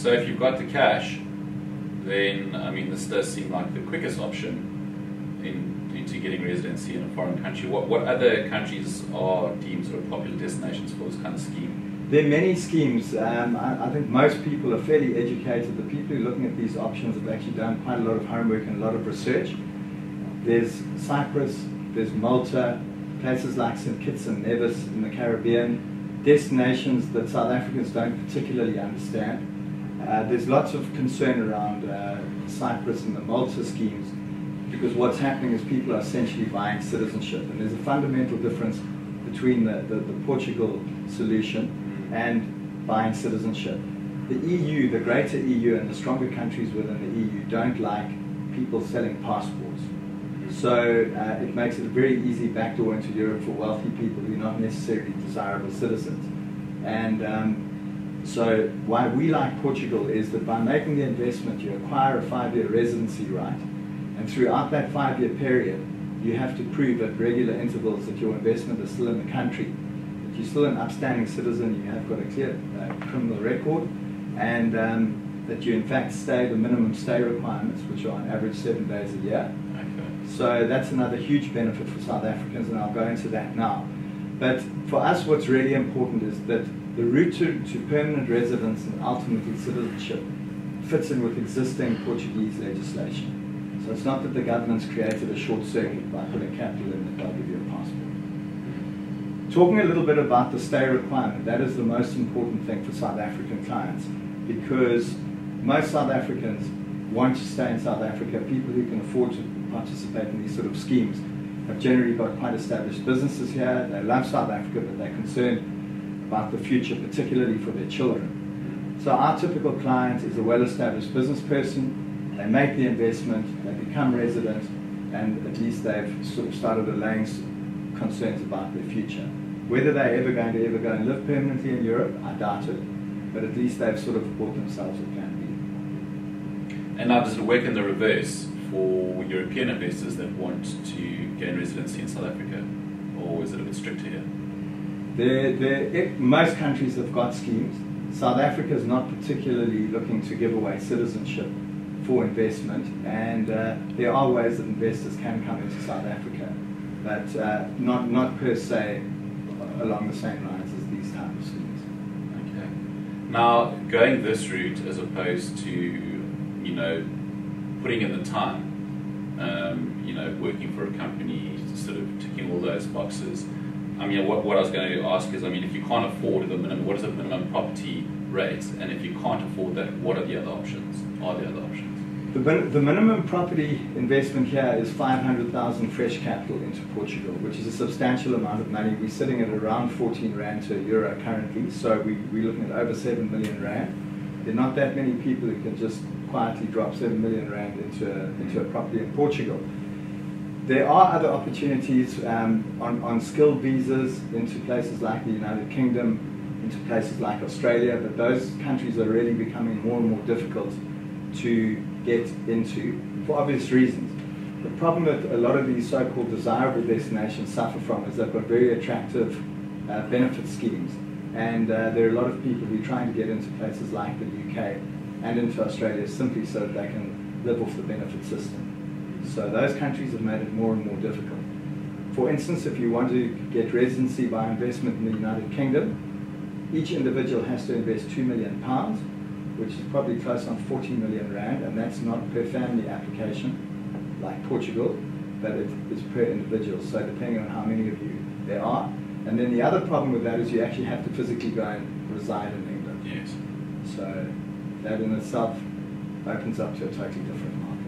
So if you've got the cash, then I mean this does seem like the quickest option into getting residency in a foreign country. What other countries are deemed sort of popular destinations for this kind of scheme? There are many schemes. I think most people are fairly educated. The people who are looking at these options have actually done quite a lot of homework and a lot of research. There's Cyprus, there's Malta, places like St. Kitts and Nevis in the Caribbean, destinations that South Africans don't particularly understand. There's lots of concern around Cyprus and the Malta schemes, because what's happening is people are essentially buying citizenship, and there's a fundamental difference between the Portugal solution and buying citizenship. The EU, the greater EU and the stronger countries within the EU don't like people selling passports. So it makes it a very easy backdoor into Europe for wealthy people who are not necessarily desirable citizens. And so why we like Portugal is that by making the investment, you acquire a 5-year residency right, and throughout that 5-year period, you have to prove at regular intervals that your investment is still in the country, that you're still an upstanding citizen, you have got a clear criminal record, and that you in fact stay the minimum stay requirements, which are on average 7 days a year. So that's another huge benefit for South Africans, and I'll go into that now. But for us, what's really important is that the route to permanent residence and ultimately citizenship fits in with existing Portuguese legislation. So it's not that the government's created a short circuit by putting capital in that they'll give you a passport. Talking a little bit about the stay requirement, that is the most important thing for South African clients, because most South Africans want to stay in South Africa. People who can afford to participate in these sort of schemes have generally got quite established businesses here. They love South Africa, but they're concerned about the future, particularly for their children. So our typical client is a well-established business person. They make the investment, they become resident, and at least they've sort of started allaying concerns about their future. Whether they're ever going to go and live permanently in Europe, I doubt it, but at least they've sort of bought themselves a plan B. And now does it work in the reverse for European investors that want to gain residency in South Africa, or is it a bit stricter here? Most countries have got schemes. South Africa is not particularly looking to give away citizenship for investment, and there are ways that investors can come into South Africa, but not per se along the same lines as these types of schemes. Okay. Now, going this route as opposed to, putting in the time, working for a company, sort of ticking all those boxes. I mean, what I was going to ask is, if you can't afford the minimum, what is the minimum property rate? And if you can't afford that, what are the other options? The minimum property investment here is 500,000 fresh capital into Portugal, which is a substantial amount of money. We're sitting at around 14 Rand to a euro currently, so we're looking at over 7 million Rand. There are not that many people who can just quietly drop 7 million Rand into a property in Portugal. There are other opportunities on skilled visas into places like the United Kingdom, into places like Australia, but those countries are really becoming more and more difficult to get into for obvious reasons. The problem that a lot of these so-called desirable destinations suffer from is they've got very attractive benefit schemes, and there are a lot of people who are trying to get into places like the UK and into Australia simply so that they can live off the benefit system. So those countries have made it more and more difficult. For instance, if you want to get residency by investment in the United Kingdom, each individual has to invest £2 million, which is probably close on 40 million Rand, and that's not per family application like Portugal, but it's per individual, so depending on how many of you there are. And then the other problem with that is you actually have to physically go and reside in England. Yes. So that in itself opens up to a totally different market.